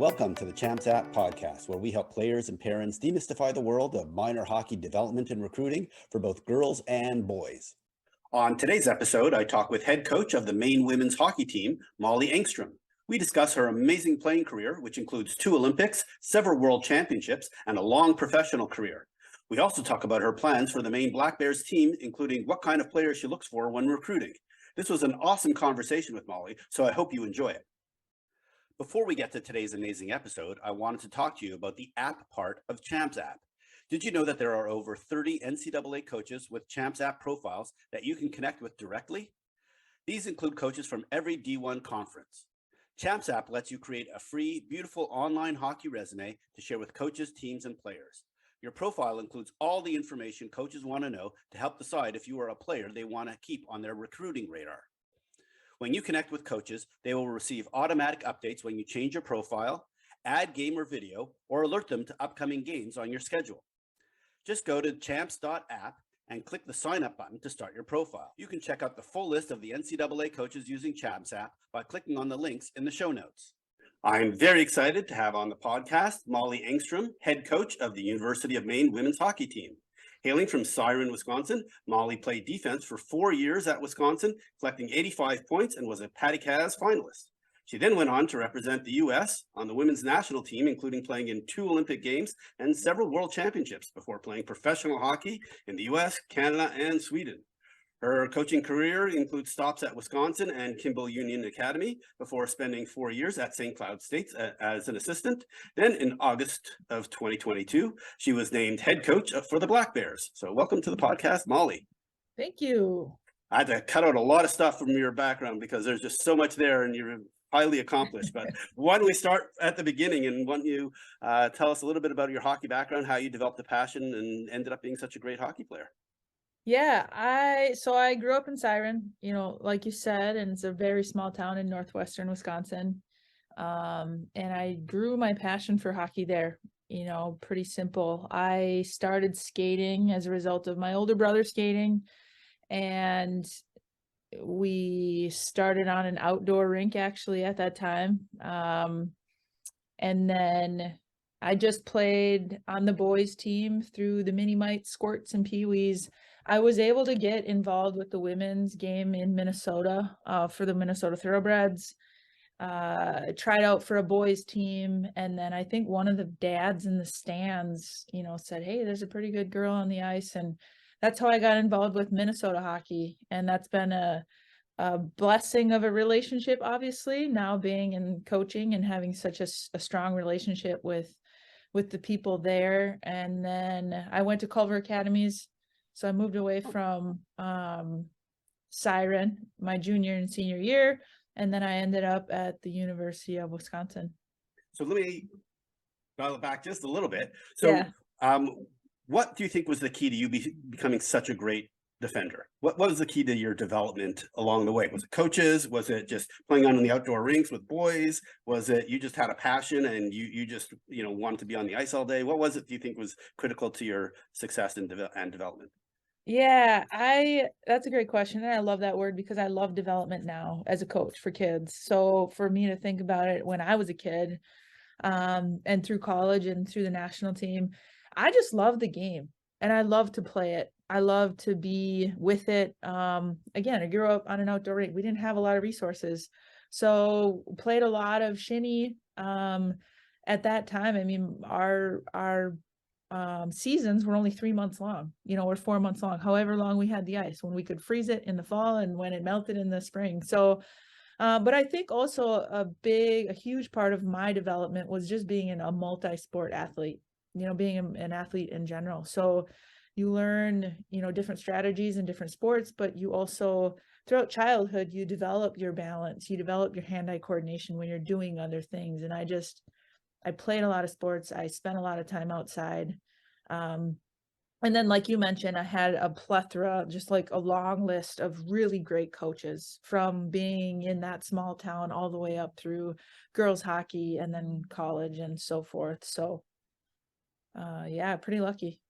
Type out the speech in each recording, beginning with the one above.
Welcome to the Champs App podcast, where we help players and parents demystify the world of minor hockey development and recruiting for both girls and boys. On today's episode, I talk with head coach of the Maine women's hockey team, Molly Engstrom. We discuss her amazing playing career, which includes 2 Olympics, several world championships, and a long professional career. We also talk about her plans for the Maine Black Bears team, including what kind of players she looks for when recruiting. This was an awesome conversation with Molly, so I hope you enjoy it. Before we get to today's amazing episode, I wanted to talk to you about the app part of Champs App. Did you know that there are over 30 NCAA coaches with Champs App profiles that you can connect with directly? These include coaches from every D1 conference. Champs App lets you create a free, beautiful online hockey resume to share with coaches, teams, and players. Your profile includes all the information coaches want to know to help decide if you are a player they want to keep on their recruiting radar. When you connect with coaches, they will receive automatic updates when you change your profile, add game or video, or alert them to upcoming games on your schedule. Just go to champs.app and click the sign up button to start your profile. You can check out the full list of the NCAA coaches using Champs App by clicking on the links in the show notes. I'm very excited to have on the podcast Molly Engstrom, head coach of the University of Maine women's hockey team. Hailing from Siren, Wisconsin, Molly played defense for 4 years at Wisconsin, collecting 85 points and was a Patty Caz finalist. She then went on to represent the U.S. on the women's national team, including playing in 2 Olympic Games and several world championships before playing professional hockey in the U.S., Canada, and Sweden. Her coaching career includes stops at Wisconsin and Kimball Union Academy before spending 4 years at St. Cloud State as an assistant. Then in August of 2022, she was named head coach for the Black Bears. So welcome to the podcast, Molly. Thank you. I had to cut out a lot of stuff from your background because there's just so much there and you're highly accomplished. But why don't we start at the beginning, and why don't you tell us a little bit about your hockey background, how you developed the passion and ended up being such a great hockey player? Yeah, I grew up in Siren, like you said, and it's a very small town in northwestern Wisconsin. And I grew my passion for hockey there, pretty simple. I started skating as a result of my older brother skating, and we started on an outdoor rink actually at that time. And then I just played on the boys team through the mini mites, squirts, and peewees. I was able to get involved with the women's game in Minnesota for the Minnesota Thoroughbreds. Tried out for a boys team, and then I think one of the dads in the stands, said, "Hey, there's a pretty good girl on the ice," and that's how I got involved with Minnesota hockey, and that's been a blessing of a relationship, obviously, now being in coaching and having such a strong relationship with the people there. And then I went to Culver Academies. So I moved away from Siren my junior and senior year, and then I ended up at the University of Wisconsin. So let me dial it back just a little bit. So what do you think was the key to you becoming such a great defender? What was the key to your development along the way? Was it coaches? Was it just playing on the outdoor rinks with boys? Was it you just had a passion and you just wanted to be on the ice all day? What was it do you think was critical to your success and development? Yeah, that's a great question. And I love that word because I love development now as a coach for kids. So for me to think about it when I was a kid, and through college and through the national team, I just love the game and I love to play it. I love to be with it. Again, I grew up on an outdoor rink. We didn't have a lot of resources. So played a lot of shinny. At that time, I mean, our seasons were only 3 months long, or 4 months long, however long we had the ice, when we could freeze it in the fall and when it melted in the spring. So, but I think also a huge part of my development was just being a multi-sport athlete, being an athlete in general. So you learn, different strategies in different sports, but you also, throughout childhood, you develop your balance, you develop your hand-eye coordination when you're doing other things. And I played a lot of sports. I spent a lot of time outside. And then, like you mentioned, I had a plethora, just like a long list of really great coaches from being in that small town all the way up through girls hockey and then college and so forth. So, yeah, pretty lucky.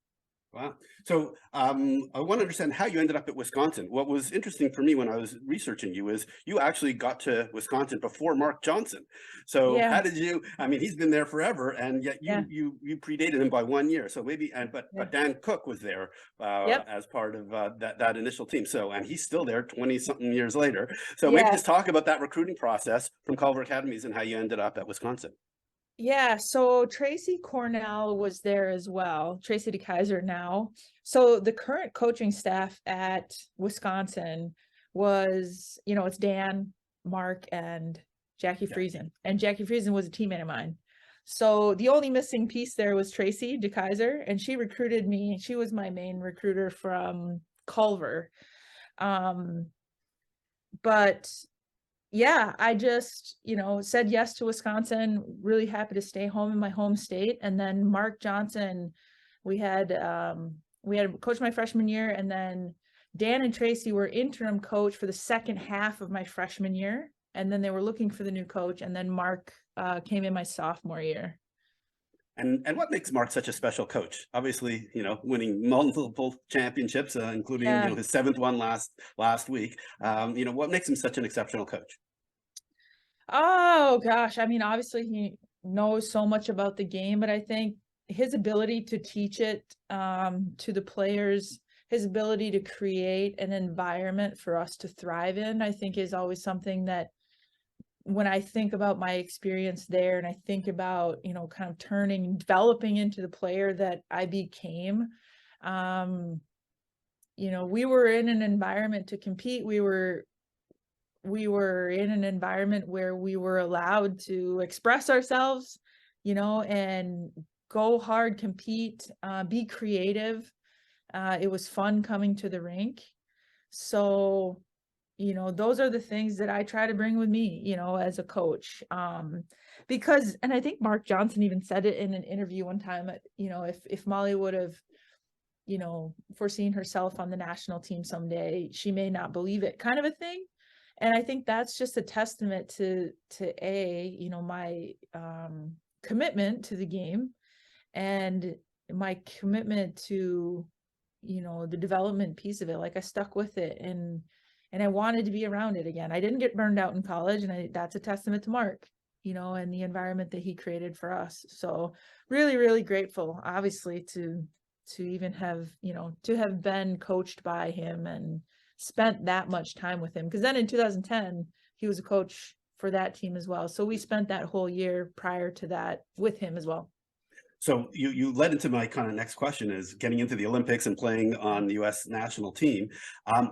Wow. So I want to understand how you ended up at Wisconsin. What was interesting for me when I was researching you is you actually got to Wisconsin before Mark Johnson. So Yeah, how did you? I mean, he's been there forever, and yet yeah, you predated him by 1 year. So maybe, and yeah. but Dan Cook was there Yep. as part of that initial team. So and he's still there 20 something years later. So maybe Yeah. just talk about that recruiting process from Culver Academies and how you ended up at Wisconsin. Yeah, so Tracy Cornell was there as well. Tracy DeKaiser now. So the current coaching staff at Wisconsin was, it's Dan, Mark, and Jackie Yeah. Friesen. And Jackie Friesen was a teammate of mine. So the only missing piece there was Tracy DeKaiser, and she recruited me. She was my main recruiter from Culver. Um, but yeah, I just, said yes to Wisconsin, really happy to stay home in my home state. And then Mark Johnson, we had coached my freshman year, and then Dan and Tracy were interim coach for the second half of my freshman year. And then they were looking for the new coach. And then Mark came in my sophomore year. And what makes Mark such a special coach? Obviously, winning multiple championships, including Yeah. his seventh one last week. What makes him such an exceptional coach? Oh gosh, I mean, obviously he knows so much about the game, but I think his ability to teach it to the players, his ability to create an environment for us to thrive in, I think is always something that when I think about my experience there and I think about, kind of developing into the player that I became, we were in an environment to compete. We were in an environment where we were allowed to express ourselves, and go hard, compete, be creative. It was fun coming to the rink. So, those are the things that I try to bring with me, as a coach. Because, and I think Mark Johnson even said it in an interview one time, if Molly would have, foreseen herself on the national team someday, she may not believe it, kind of a thing. And I think that's just a testament to my commitment to the game and my commitment to the development piece of it. Like I stuck with it, and I wanted to be around it again. I didn't get burned out in college, and that's a testament to Mark, and the environment that he created for us. So really, really grateful, obviously, to even have, to have been coached by him and spent that much time with him. Because then in 2010, he was a coach for that team as well. So we spent that whole year prior to that with him as well. So you led into my kind of next question is getting into the Olympics and playing on the U.S. national team.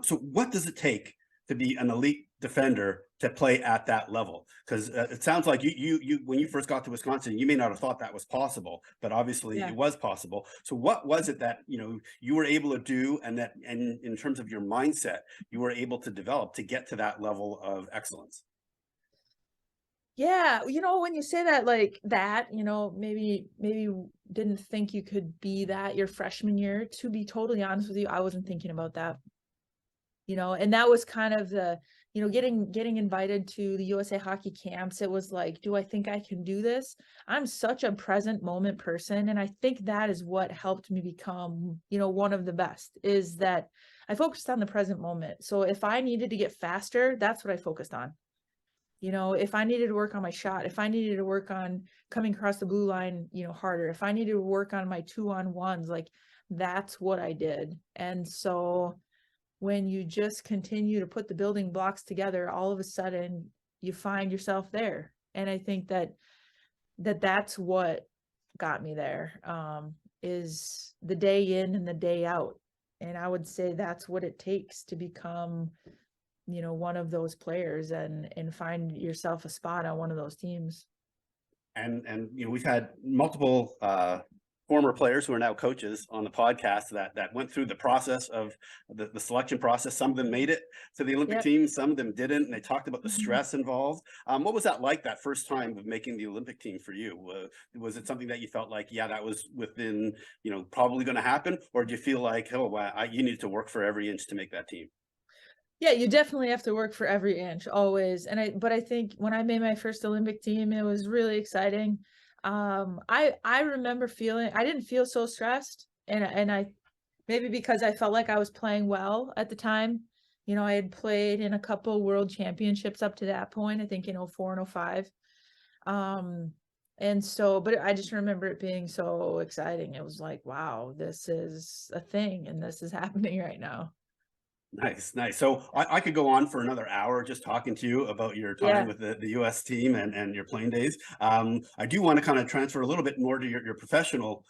So what does it take to be an elite defender to play at that level? Because it sounds like you when you first got to Wisconsin, you may not have thought that was possible, but obviously Yeah. it was possible. So what was it that you were able to do, and in terms of your mindset, you were able to develop to get to that level of excellence? Yeah, when you say that like that, maybe didn't think you could be that your freshman year. To be totally honest with you, I wasn't thinking about that. And that was kind of the, getting invited to the USA hockey camps. It was like, do I think I can do this? I'm such a present moment person, and I think that is what helped me become, one of the best, is that I focused on the present moment. So if I needed to get faster, that's what I focused on. If I needed to work on my shot, if I needed to work on coming across the blue line, harder, if I needed to work on my 2-on-1s, like that's what I did. And so when you just continue to put the building blocks together, all of a sudden you find yourself there. And I think that's what got me there, is the day in and the day out. And I would say that's what it takes to become, one of those players and find yourself a spot on one of those teams. And we've had multiple former players who are now coaches on the podcast that went through the process of the selection process. Some of them made it to the Olympic Yep. team, some of them didn't, and they talked about the Mhm. stress involved. What was that like, that first time of making the Olympic team for you? Was it something that you felt like, yeah, that was within, probably going to happen, or do you feel like, oh, wow, you need to work for every inch to make that team? Yeah, you definitely have to work for every inch, always. But I think when I made my first Olympic team, it was really exciting. I remember feeling, I didn't feel so stressed, and maybe because I felt like I was playing well at the time. You know, I had played in a couple world championships up to that point, I think in 04 and 05. And so, but I just remember it being so exciting. It was like, wow, this is a thing and this is happening right now. Nice, nice. So I could go on for another hour just talking to you about your time Yeah. with the US team and your playing days. I do want to kind of transfer a little bit more to your professional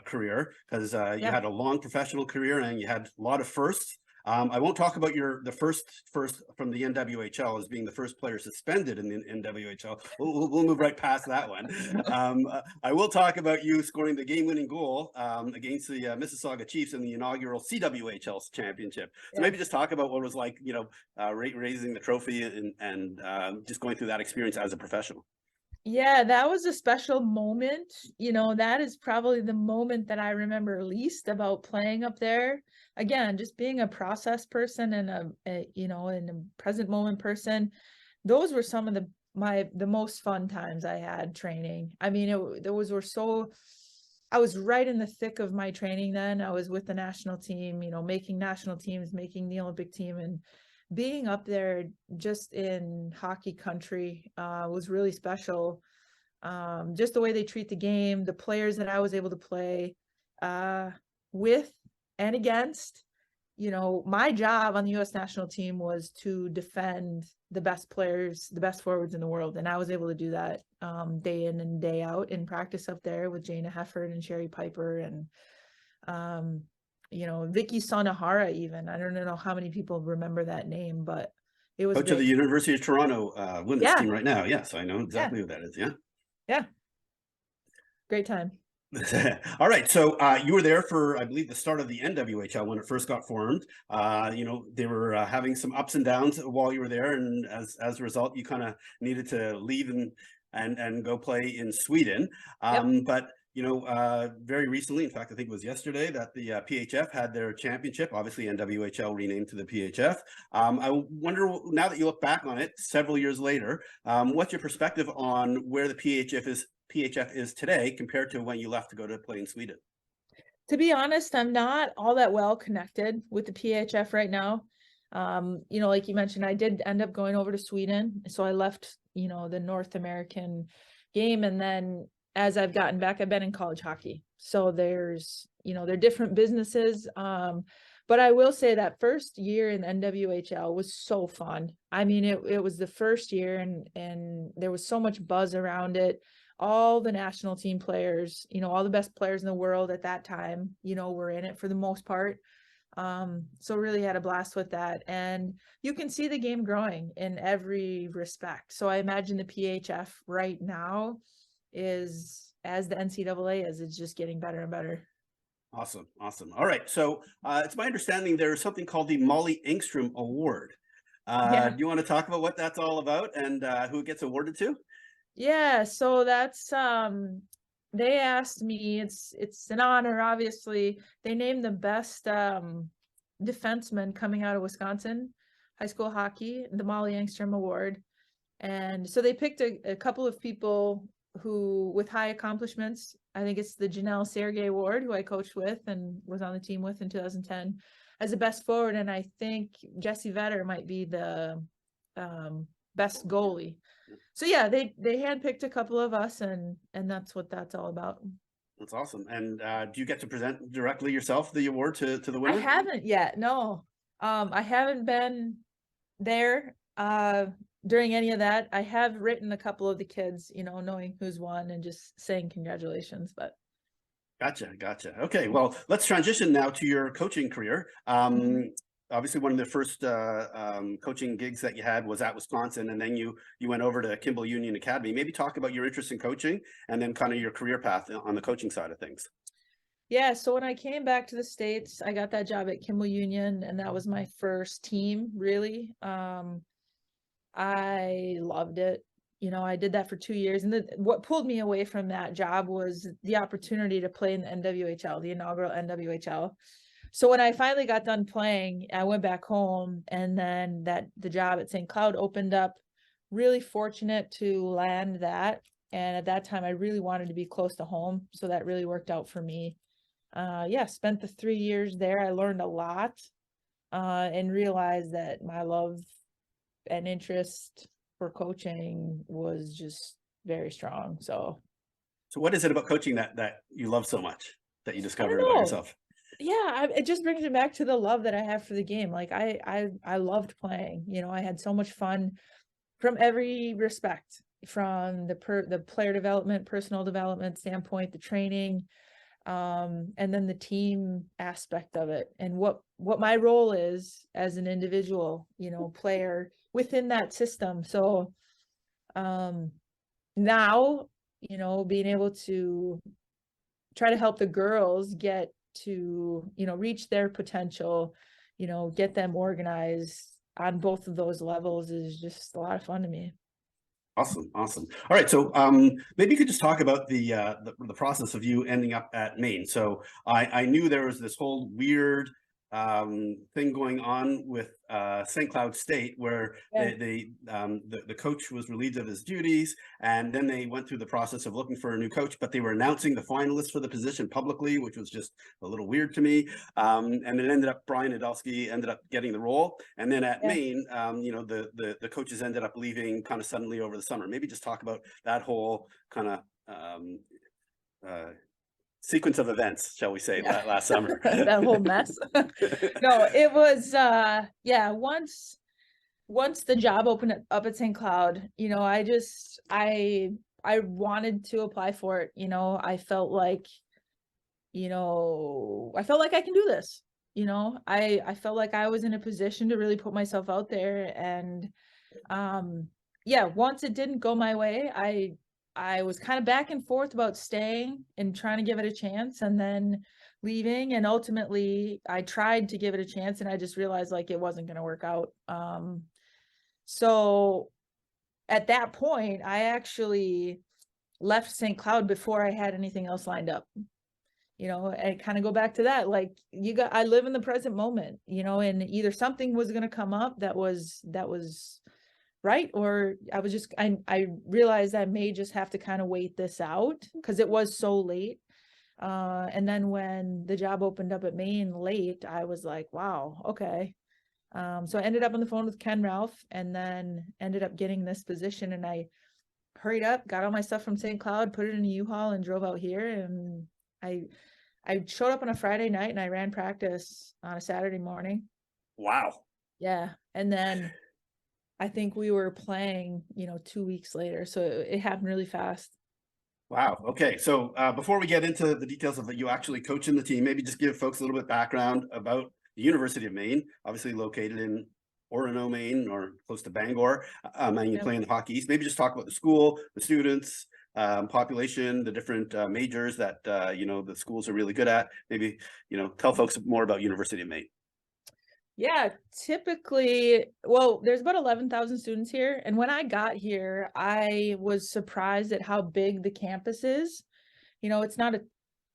career because you Yeah. had a long professional career and you had a lot of firsts. I won't talk about the first from the NWHL as being the first player suspended in the NWHL. We'll move right past that one. I will talk about you scoring the game-winning goal against the Mississauga Chiefs in the inaugural CWHL championship. So Yeah. maybe just talk about what it was like, raising the trophy and just going through that experience as a professional. Yeah, that was a special moment. You know, that is probably the moment that I remember least about playing up there. Again, just being a process person and and a present moment person. Those were some of the most fun times I had training. I mean, those were so I was right in the thick of my training then. I was with the national team, making national teams, making the Olympic team, and being up there just in hockey country was really special. Just the way they treat the game, the players that I was able to play with and against. My job on the U.S. national team was to defend the best players, the best forwards in the world. And I was able to do that day in and day out in practice up there with Jana Hefford and Sherry Piper and, Vicky Sonahara even. I don't know how many people remember that name, but it was Coach of the big. University of Toronto women's Yeah, team right now. Yes, I know yeah, exactly who that is. Yeah. yeah. Great time. All right. So you were there for, I believe, the start of the NWHL when it first got formed. They were having some ups and downs while you were there, and as a result, you kind of needed to leave and go play in Sweden. Yep. But very recently, in fact, I think it was yesterday that the PHF had their championship. Obviously, NWHL renamed to the PHF. I wonder, now that you look back on it several years later, what's your perspective on where the PHF is today compared to when you left to go to play in Sweden? To be honest, I'm not all that well connected with the PHF right now. Like you mentioned, I did end up going over to Sweden. So I left, the North American game. And then as I've gotten back, I've been in college hockey. So they're different businesses. But I will say that first year in NWHL was so fun. I mean, it was the first year and there was so much buzz around it. All the national team players, all the best players in the world at that time, were in it for the most part. So really had a blast with that. And you can see the game growing in every respect. So I imagine the PHF right now is, as the NCAA is, it's just getting better and better. Awesome. Awesome. All right. So it's my understanding there's something called the Molly Engstrom Award. Yeah. Do you want to talk about what that's all about and who it gets awarded to? Yeah, so that's they asked me, it's an honor, obviously. They named the best defenseman coming out of Wisconsin high school hockey, the Molly Engstrom Award. And so they picked a couple of people who with high accomplishments. I think it's the Janelle Sergey Award, who I coached with and was on the team with in 2010 as the best forward. And I think Jesse Vetter might be the best goalie. So yeah, they handpicked a couple of us, and that's what that's all about. That's awesome. And do you get to present directly yourself the award to the I winner? haven't yet. No. I haven't been there during any of that. I have written a couple of the kids, knowing who's won and just saying congratulations, but Gotcha. Okay, well, let's transition now to your coaching career. Obviously, one of the first coaching gigs that you had was at Wisconsin, and then you went over to Kimball Union Academy. Maybe talk about your interest in coaching and then kind of your career path on the coaching side of things. yeah, so when I came back to the States, I got that job at Kimball Union, and that was my first team, really. I loved it. I did that for 2 years. And what pulled me away from that job was the opportunity to play in the NWHL, the inaugural NWHL. So when I finally got done playing, I went back home, and then the job at St. Cloud opened up. Really fortunate to land that. And at that time, I really wanted to be close to home. So that really worked out for me. yeah, spent the 3 years there. I learned a lot, and realized that my love and interest for coaching was just very strong. So So what is it about coaching that you love so much that you I don't discovered about know. yourself? Yeah, it just brings me back to the love that I have for the game. Like I loved playing. You know, I had so much fun from every respect, from the player development, personal development standpoint, the training, and then the team aspect of it, and what my role is as an individual, you know, player within that system. So um now, you know, being able to try to help the girls get to, you know, reach their potential, you know, get them organized on both of those levels is just a lot of fun to me. Awesome, awesome. All right, so maybe you could just talk about the process of you ending up at Maine. So I knew there was this whole weird thing going on with St. Cloud State, where Yeah. the coach was relieved of his duties, and then they went through the process of looking for a new coach, but they were announcing the finalists for the position publicly, which was just a little weird to me. And it ended up Brian Adelsky ended up getting the role, and then at Yeah. Maine, you know, the coaches ended up leaving kind of suddenly over the summer. Maybe just talk about that whole kind of uh, sequence of events, shall we say, Yeah. last summer. That whole mess. No, it was yeah, once the job opened up at St. Cloud, you know, I wanted to apply for it. You know, I felt like, you know, I felt like I can do this. You know, I felt like I was in a position to really put myself out there. And um yeah, once it didn't go my way, I was kind of back and forth about staying and trying to give it a chance and then leaving, and ultimately I tried to give it a chance and I just realized like it wasn't going to work out. So at that point I actually left St. Cloud before I had anything else lined up. You know, and kind of go back to that, like, I live in the present moment, you know, and either something was going to come up that was right, or I realized I may just have to kind of wait this out because it was so late. And then when the job opened up at Maine late, I was like, wow, okay. So I ended up on the phone with Ken Ralph and then ended up getting this position, and I hurried up, got all my stuff from St. Cloud, put it in a U-Haul and drove out here. And I I showed up on a Friday night and I ran practice on a Saturday morning. Wow. Yeah. And then I think we were playing, you know, 2 weeks later. So it happened really fast. Wow. Okay. So before we get into the details of you actually coaching the team, maybe just give folks a little bit background about the University of Maine, obviously located in Orono, Maine, or close to Bangor, and you Yep. play in the Hockey East. Maybe just talk about the school, the students, population, the different majors that you know, the schools are really good at. Maybe, you know, tell folks more about University of Maine. Yeah, typically, well, there's about 11,000 students here. And when I got here, I was surprised at how big the campus is. You know, it's not a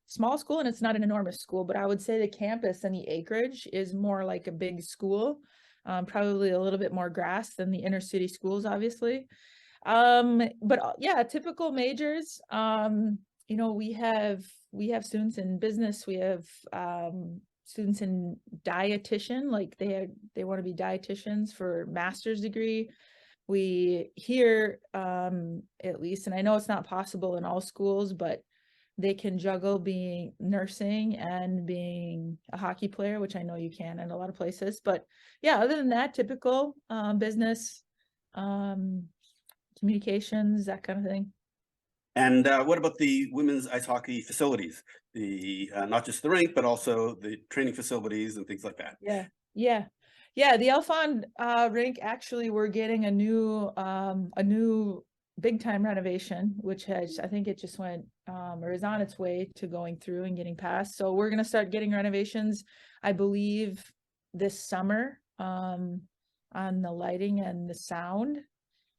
small school and it's not an enormous school, but I would say the campus and the acreage is more like a big school. Probably a little bit more grass than the inner city schools, obviously. But yeah, typical majors. You know, we have students in business, we have students in dietitian, like they want to be dietitians for master's degree. We here, at least, and I know it's not possible in all schools, but they can juggle being nursing and being a hockey player, which I know you can in a lot of places. But yeah, other than that, typical business, um, communications, that kind of thing. And what about the women's ice hockey facilities? The not just the rink, but also the training facilities and things like that. Yeah, yeah, yeah. The Alphon rink, actually, we're getting a new big time renovation, which has, I think it just went or is on its way to going through and getting passed. So we're gonna start getting renovations, I believe, this summer, on the lighting and the sound.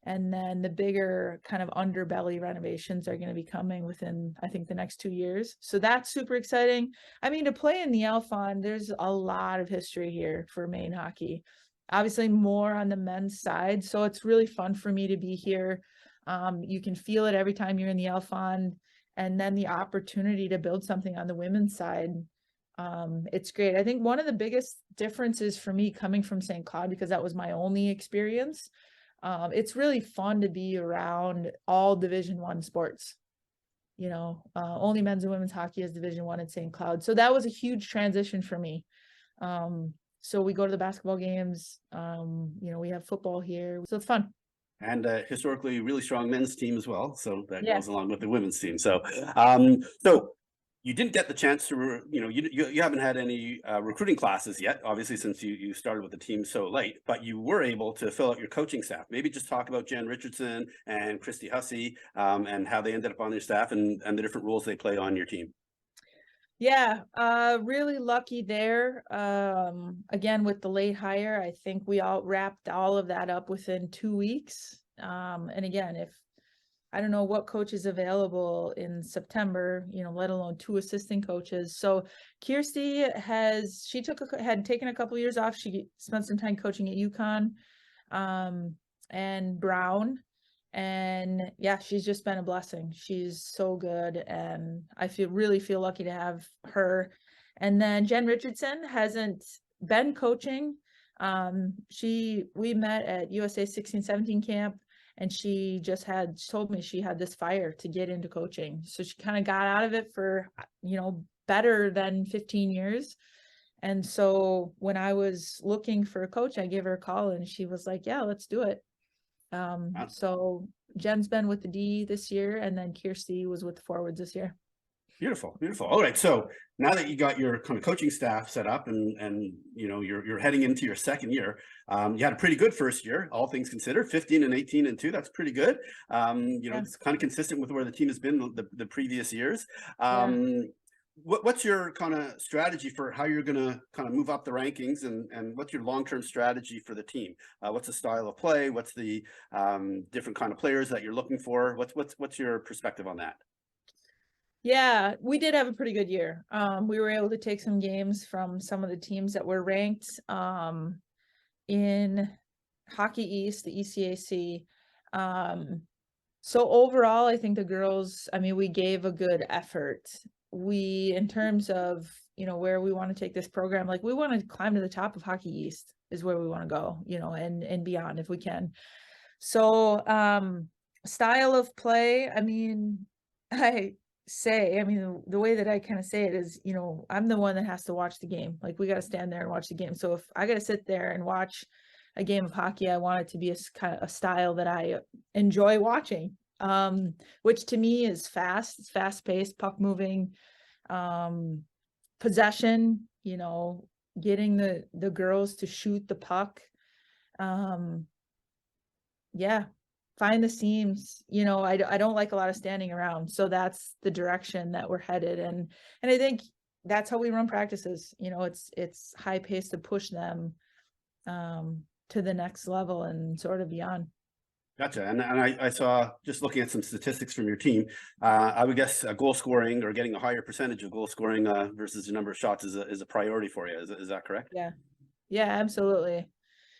And then the bigger kind of underbelly renovations are going to be coming within, I think, the next 2 years. So that's super exciting. I mean, to play in the Alphon, there's a lot of history here for Maine hockey. Obviously, more on the men's side. So it's really fun for me to be here. You can feel it every time you're in the Alphon. And then the opportunity to build something on the women's side. It's great. I think one of the biggest differences for me coming from St. Cloud, because that was my only experience, it's really fun to be around all Division I sports. Only men's and women's hockey is Division I at St. Cloud. So that was a huge transition for me. So we go to the basketball games, we have football here. So it's fun. And historically really strong men's team as well. So that Yeah. goes along with the women's team. So, so you didn't get the chance to, you haven't had any recruiting classes yet, obviously, since you started with the team so late, but you were able to fill out your coaching staff. Maybe just talk about Jen Richardson and Christy Hussey and how they ended up on your staff and the different roles they play on your team. Yeah, really lucky there. Again, with the late hire, I think we all wrapped all of that up within 2 weeks. And again, I don't know what coach is available in September, let alone 2 assistant coaches. So Kirsty had taken a couple of years off. She spent some time coaching at UConn, and Brown. And yeah, she's just been a blessing. She's so good. And I really feel lucky to have her. And then Jen Richardson hasn't been coaching. We met at USA 16-17 camp, and she told me she had this fire to get into coaching. So she kind of got out of it for, better than 15 years. And so when I was looking for a coach, I gave her a call and she was like, yeah, let's do it. So Jen's been with the D this year, and then Kirsty was with the forwards this year. Beautiful, beautiful. All right. So now that you got your kind of coaching staff set up and you're heading into your second year, you had a pretty good first year, all things considered, 15 and 18 and 2. That's pretty good. It's kind of consistent with where the team has been the previous years. What's your kind of strategy for how you're going to kind of move up the rankings, and what's your long-term strategy for the team? What's the style of play? What's the different kind of players that you're looking for? What's your perspective on that? Yeah, we did have a pretty good year. We were able to take some games from some of the teams that were ranked in Hockey East, the ECAC. So overall, I think the girls, we gave a good effort. In terms of, where we want to take this program, like we want to climb to the top of Hockey East is where we want to go, and beyond if we can. So, style of play, the way that I kind of say it is, I'm the one that has to watch the game. Like we got to stand there and watch the game. So if I got to sit there and watch a game of hockey, I want it to be a style that I enjoy watching. Which to me is fast-paced, puck moving, possession, getting the girls to shoot the puck. Yeah, find the seams. I don't like a lot of standing around. So that's the direction that we're headed. And I think that's how we run practices. It's high pace to push them to the next level and sort of beyond. Gotcha. And I saw, just looking at some statistics from your team, I would guess goal scoring or getting a higher percentage of goal scoring versus the number of shots is a priority for you. Is that correct? Yeah, absolutely.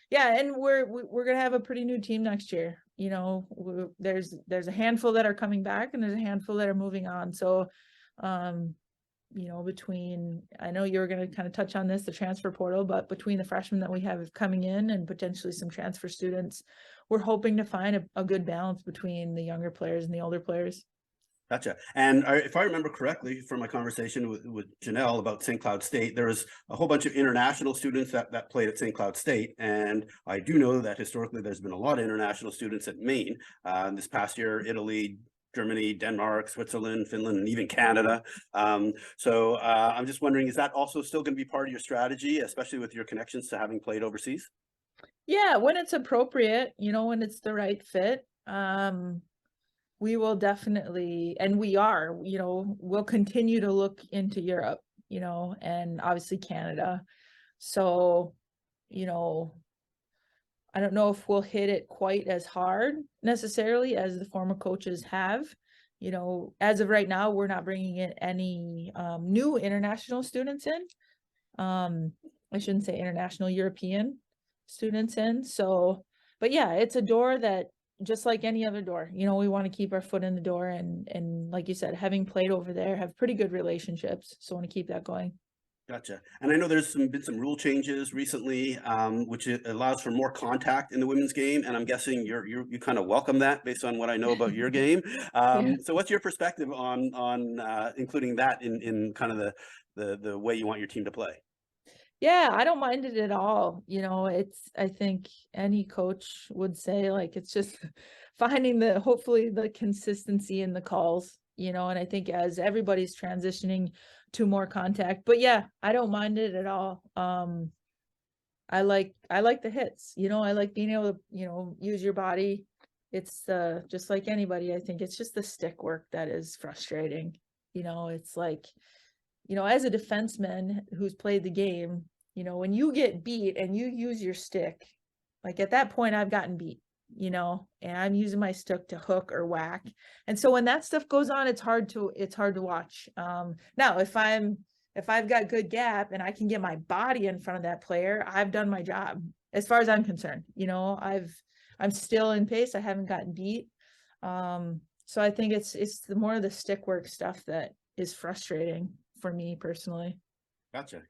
Yeah, and we're gonna have a pretty new team next year. There's a handful that are coming back, and there's a handful that are moving on. So, I know you were going to kind of touch on this, the transfer portal, but between the freshmen that we have coming in and potentially some transfer students, we're hoping to find a good balance between the younger players and the older players. Gotcha. And if I remember correctly from my conversation with Janelle about St. Cloud State, there was a whole bunch of international students that played at St. Cloud State. And I do know that historically there's been a lot of international students at Maine. This past year, Italy, Germany, Denmark, Switzerland, Finland, and even Canada. So I'm just wondering, is that also still going to be part of your strategy, especially with your connections to having played overseas? Yeah, when it's appropriate, when it's the right fit. We will definitely, and we'll continue to look into Europe, and obviously Canada. So, I don't know if we'll hit it quite as hard necessarily as the former coaches have. As of right now, we're not bringing in any new international students in. I shouldn't say international, European students in. So, but yeah, it's a door that, just like any other door, we want to keep our foot in the door, and like you said, having played over there, have pretty good relationships. So I want to keep that going. Gotcha. And I know there's been some rule changes recently, which allows for more contact in the women's game. And I'm guessing you kind of welcome that based on what I know about your game. Yeah. So what's your perspective on including that in kind of the way you want your team to play? Yeah, I don't mind it at all. I think any coach would say, like, it's just finding hopefully the consistency in the calls, and I think as everybody's transitioning to more contact, but yeah, I don't mind it at all. I like the hits, I like being able to, use your body. It's just like anybody, I think it's just the stick work that is frustrating. It's like, as a defenseman who's played the game, when you get beat and you use your stick, like at that point I've gotten beat, and I'm using my stick to hook or whack. And so when that stuff goes on, it's hard to watch. Now if I've got good gap and I can get my body in front of that player, I've done my job as far as I'm concerned. I'm still in pace. I haven't gotten beat. So I think it's the more of the stick work stuff that is frustrating for me personally. Gotcha.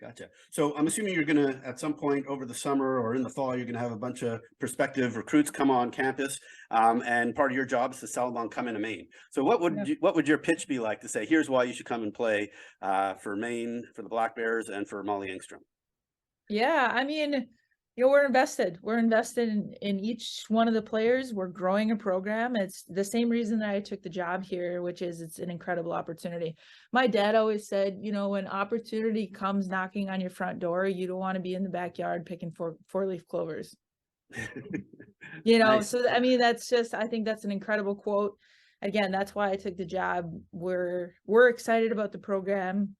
So I'm assuming you're going to, at some point over the summer or in the fall, you're going to have a bunch of prospective recruits come on campus, and part of your job is to sell them on coming to Maine. So what would your pitch be like to say, here's why you should come and play for Maine, for the Black Bears, and for Molly Engstrom? Yeah, I mean, we're invested. We're invested in each one of the players. We're growing a program. It's the same reason that I took the job here, which is it's an incredible opportunity. My dad always said, when opportunity comes knocking on your front door, you don't want to be in the backyard picking four-leaf clovers. Nice. So I mean, I think that's an incredible quote. Again, that's why I took the job. We're excited about the program.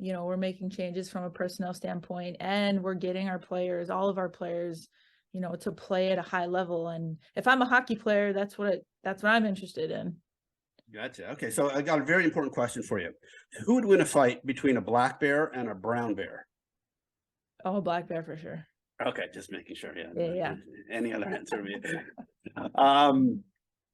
We're making changes from a personnel standpoint, and we're getting all of our players, to play at a high level. And if I'm a hockey player, that's what I'm interested in. Gotcha. Okay, so I got a very important question for you. Who would win a fight between a black bear and a brown bear? Oh, Black Bear for sure. Okay, just making sure. Yeah. Yeah. Any other answer would be.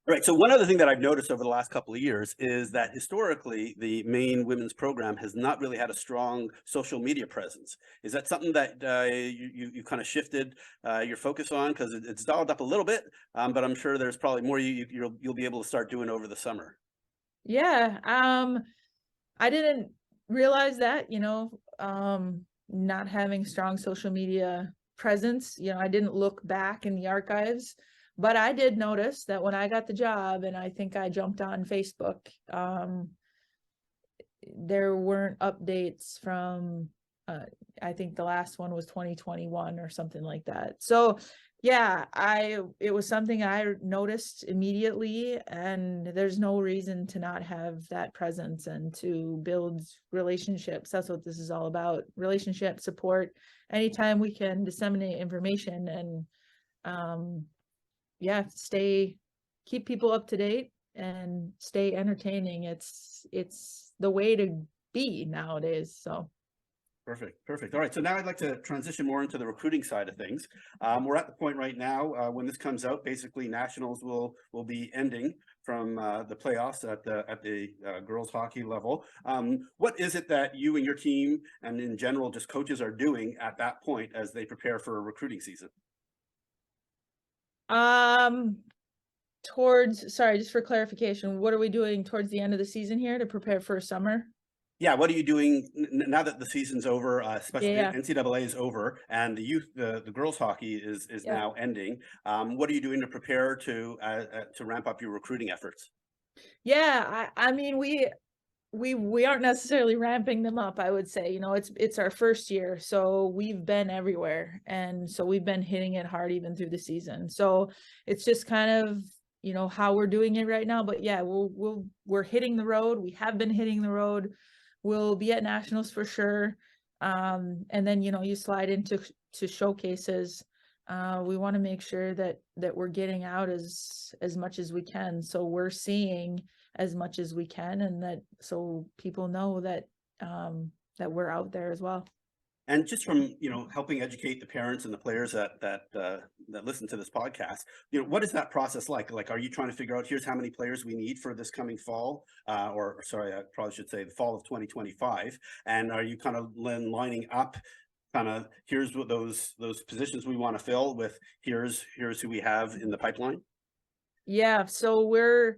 Right. So one other thing that I've noticed over the last couple of years is that historically the Maine women's program has not really had a strong social media presence. Is that something that you kind of shifted your focus on, because it's dialed up a little bit, but I'm sure there's probably more you'll be able to start doing over the summer. Yeah. I didn't realize that, not having strong social media presence, I didn't look back in the archives, but I did notice that when I got the job, and I think I jumped on Facebook, there weren't updates from, I think the last one was 2021 or something like that. So yeah, it was something I noticed immediately, and there's no reason to not have that presence and to build relationships. That's what this is all about. Relationship support. Anytime we can disseminate information and yeah, keep people up to date and stay entertaining. It's the way to be nowadays. So Perfect. All right. So now I'd like to transition more into the recruiting side of things. We're at the point right now when this comes out, basically nationals will be ending from the playoffs at the girls hockey level. What is it that you and your team, and in general just coaches, are doing at that point as they prepare for a recruiting season? Sorry, just for clarification, what are we doing towards the end of the season here to prepare for summer? Yeah, what are you doing now that the season's over, especially Yeah. NCAA is over and the girls hockey is Yeah. now ending? What are you doing to prepare to ramp up your recruiting efforts? Yeah, I mean, we aren't necessarily ramping them up, I would say. It's our first year, so we've been everywhere, and so we've been hitting it hard even through the season. So it's just kind of, how we're doing it right now. But yeah, we're hitting the road. We have been hitting the road. We'll be at nationals for sure. And then, you slide into showcases. We want to make sure that we're getting out as much as we can. So we're seeing as much as we can, and that so people know that that we're out there as well. And just from, helping educate the parents and the players that listen to this podcast, what is that process like? Like, are you trying to figure out, here's how many players we need for this coming fall, or sorry, I probably should say the fall of 2025, and are you kind of lining up, kind of, here's what those positions we want to fill with, here's who we have in the pipeline? Yeah, so we're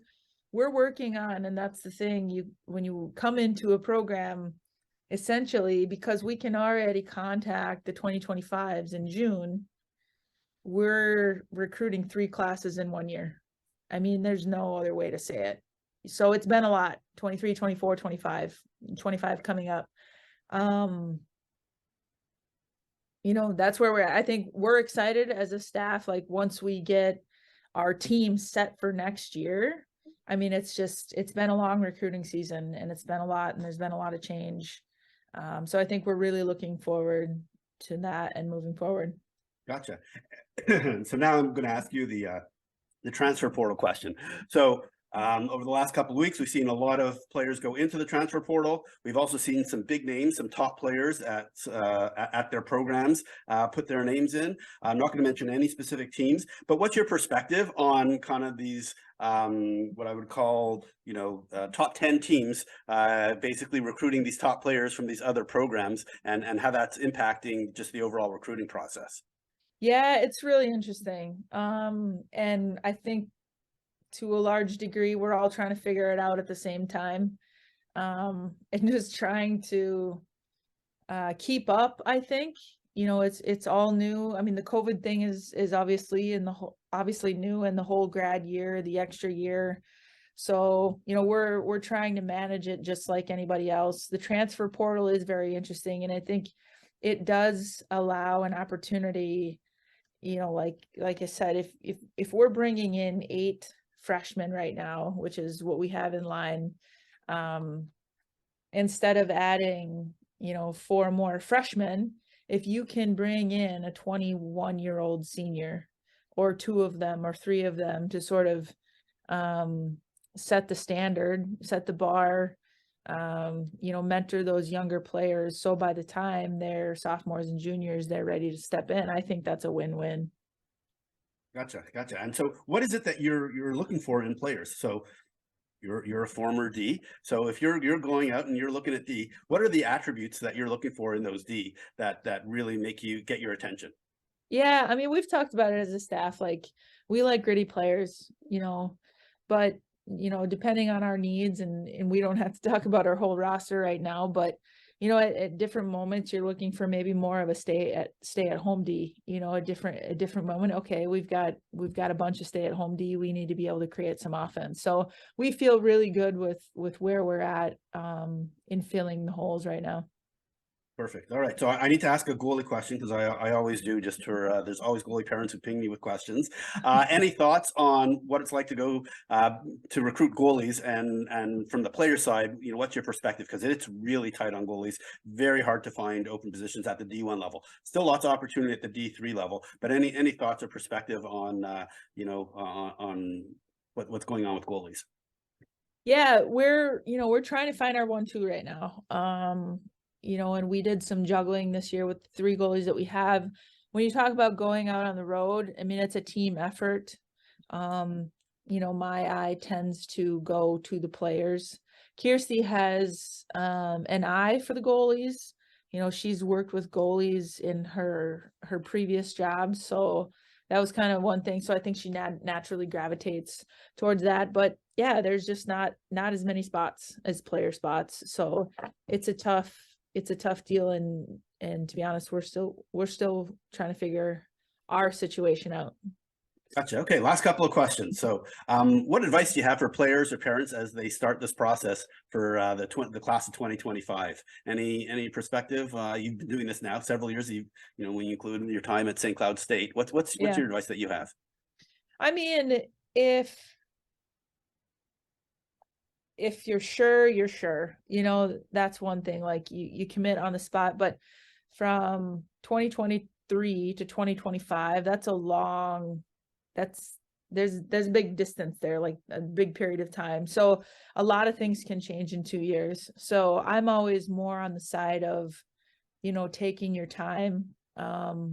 working on, and that's the thing, when you come into a program, essentially, because we can already contact the 2025s in June, we're recruiting 3 classes in 1 year. I mean, there's no other way to say it. So it's been a lot, 23, 24, 25, 25 coming up. That's where we're at. I think we're excited as a staff, like once we get our team set for next year. I mean, it's been a long recruiting season, and it's been a lot, and there's been a lot of change. So I think we're really looking forward to that and moving forward. Gotcha. So now I'm going to ask you the transfer portal question. So over the last couple of weeks, we've seen a lot of players go into the transfer portal. We've also seen some big names, some top players at their programs put their names in. I'm not going to mention any specific teams, but what's your perspective on kind of these what I would call, top 10 teams, basically recruiting these top players from these other programs, and how that's impacting just the overall recruiting process? Yeah, it's really interesting. And I think to a large degree, we're all trying to figure it out at the same time. And just trying to keep up, I think. It's all new. I mean, the COVID thing is obviously obviously new, and the whole grad year, the extra year. So, we're trying to manage it just like anybody else. The transfer portal is very interesting, and I think it does allow an opportunity, like I said, if we're bringing in 8 freshmen right now, which is what we have in line, instead of adding, 4 more freshmen, if you can bring in a 21-year-old senior, or 2 of them or 3 of them, to sort of set the standard, set the bar, mentor those younger players, so by the time they're sophomores and juniors, they're ready to step in. I think that's a win-win. Gotcha. And so what is it that you're looking for in players? So you're a former D. So if you're going out and you're looking at D, what are the attributes that you're looking for in those D that really make you get your attention? Yeah, I mean, we've talked about it as a staff, like we like gritty players, but depending on our needs, and we don't have to talk about our whole roster right now, but at different moments you're looking for maybe more of a stay at home D, a different moment. Okay, we've got a bunch of stay at home D. We need to be able to create some offense. So we feel really good with where we're at in filling the holes right now. Perfect. All right. So I need to ask a goalie question, because I always do, just for there's always goalie parents who ping me with questions. Any thoughts on what it's like to go to recruit goalies, and from the player side, what's your perspective? Because it's really tight on goalies. Very hard to find open positions at the D1 level. Still lots of opportunity at the D3 level. But any thoughts or perspective on on what's going on with goalies? Yeah, we're trying to find our 1-2 right now. And we did some juggling this year with the 3 goalies that we have. When you talk about going out on the road, I mean, it's a team effort. My eye tends to go to the players. Kirsty has an eye for the goalies. She's worked with goalies in her previous job, so that was kind of one thing. So I think she naturally gravitates towards that. But yeah, there's just not as many spots as player spots, so it's a tough deal. And to be honest, we're still trying to figure our situation out. Gotcha. Okay, last couple of questions. So, what advice do you have for players or parents as they start this process for the class of 2025? Any perspective? You've been doing this now several years. When you include your time at St. Cloud State, what's Yeah. your advice that you have? I mean, if you're sure, you're sure. That's one thing. Like you commit on the spot, but from 2023 to 2025, that's there's a big distance there, like a big period of time. So a lot of things can change in 2 years. So I'm always more on the side of taking your time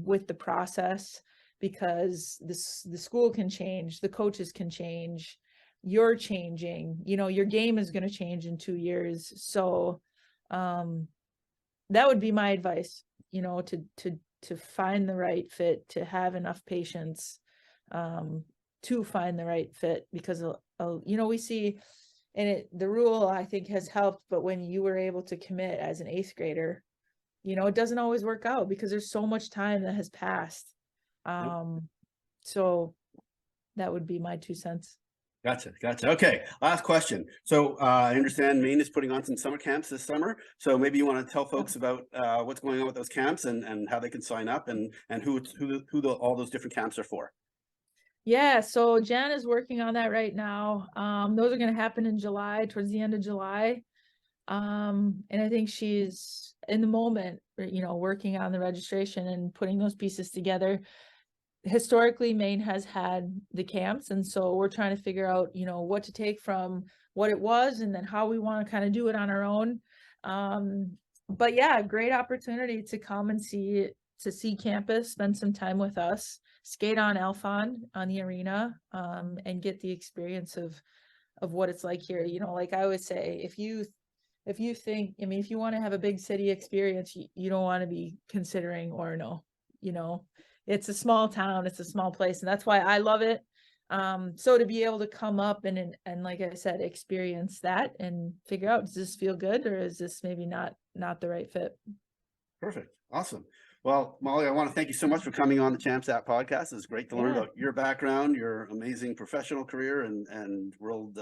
with the process, because the school can change, the coaches can change, you're changing, your game is going to change in 2 years. So that would be my advice, to find the right fit, to have enough patience to find the right fit, because we see, and the rule I think has helped, but when you were able to commit as an 8th grader, it doesn't always work out because there's so much time that has passed. So that would be my 2 cents. Gotcha. Okay, last question. So I understand Maine is putting on some summer camps this summer. So maybe you want to tell folks about what's going on with those camps and how they can sign up and who all those different camps are for. Yeah, so Jan is working on that right now. Those are going to happen in July, towards the end of July. And I think she's in the moment, working on the registration and putting those pieces together. Historically, Maine has had the camps, and so we're trying to figure out, what to take from what it was and then how we want to kind of do it on our own. But yeah, great opportunity to come and see campus, spend some time with us, skate on Alphon on the arena, and get the experience of what it's like here. Like I always say, if you think, if you want to have a big city experience, you don't want to be considering Orono. It's a small town, it's a small place, and that's why I love it. So to be able to come up and like I said, experience that and figure out, does this feel good or is this maybe not the right fit? Perfect. Awesome. Well, Molly, I want to thank you so much for coming on the Champs App podcast. It's great to learn about your background, your amazing professional career and world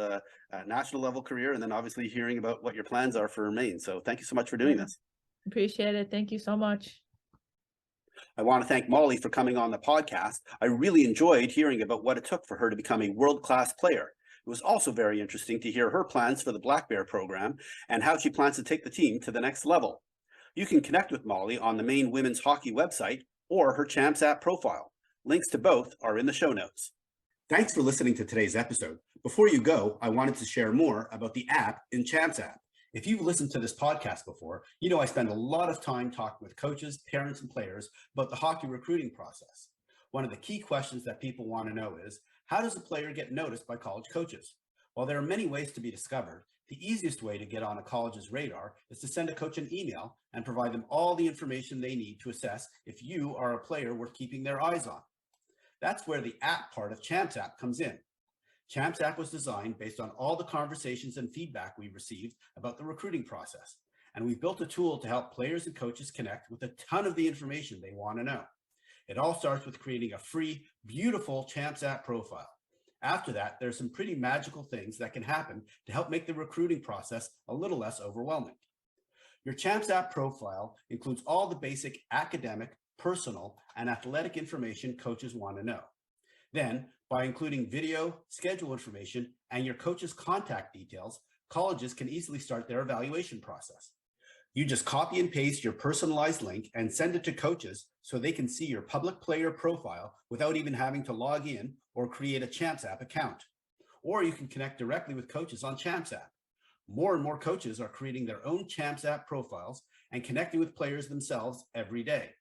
national level career, and then obviously hearing about what your plans are for Maine. So thank you so much for doing this. Appreciate it. Thank you so much. I want to thank Molly for coming on the podcast. I really enjoyed hearing about what it took for her to become a world-class player. It was also very interesting to hear her plans for the Black Bear program and how she plans to take the team to the next level. You can connect with Molly on the Maine Women's Hockey website or her Champs App profile. Links to both are in the show notes. Thanks for listening to today's episode. Before you go, I wanted to share more about the app in Champs App. If you've listened to this podcast before, you know I spend a lot of time talking with coaches, parents, and players about the hockey recruiting process. One of the key questions that people want to know is, how does a player get noticed by college coaches? While there are many ways to be discovered, the easiest way to get on a college's radar is to send a coach an email and provide them all the information they need to assess if you are a player worth keeping their eyes on. That's where the app part of Champs App comes in. Champs App was designed based on all the conversations and feedback we received about the recruiting process, and we've built a tool to help players and coaches connect with a ton of the information they want to know. It all starts with creating a free, beautiful Champs App profile. After that, there's some pretty magical things that can happen to help make the recruiting process a little less overwhelming. Your Champs App profile includes all the basic academic, personal, and athletic information coaches want to know. Then, by including video, schedule information, and your coach's contact details, colleges can easily start their evaluation process. You just copy and paste your personalized link and send it to coaches so they can see your public player profile without even having to log in or create a Champs App account. Or you can connect directly with coaches on Champs App. More and more coaches are creating their own Champs App profiles and connecting with players themselves every day.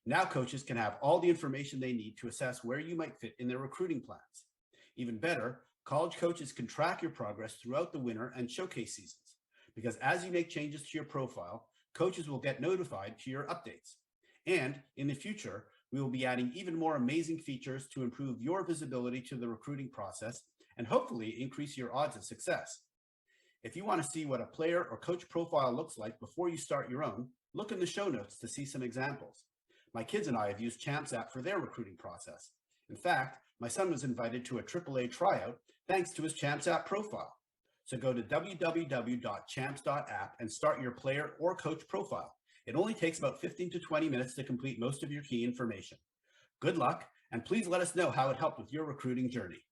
Now coaches can have all the information they need to assess where you might fit in their recruiting plans. Even better, college coaches can track your progress throughout the winter and showcase seasons, because as you make changes to your profile, coaches will get notified to your updates. And in the future, we will be adding even more amazing features to improve your visibility to the recruiting process and hopefully increase your odds of success. If you want to see what a player or coach profile looks like before you start your own, look in the show notes to see some examples. My kids and I have used Champs App for their recruiting process. In fact, my son was invited to a AAA tryout thanks to his Champs App profile. So go to www.champs.app and start your player or coach profile. It only takes about 15 to 20 minutes to complete most of your key information. Good luck, and please let us know how it helped with your recruiting journey.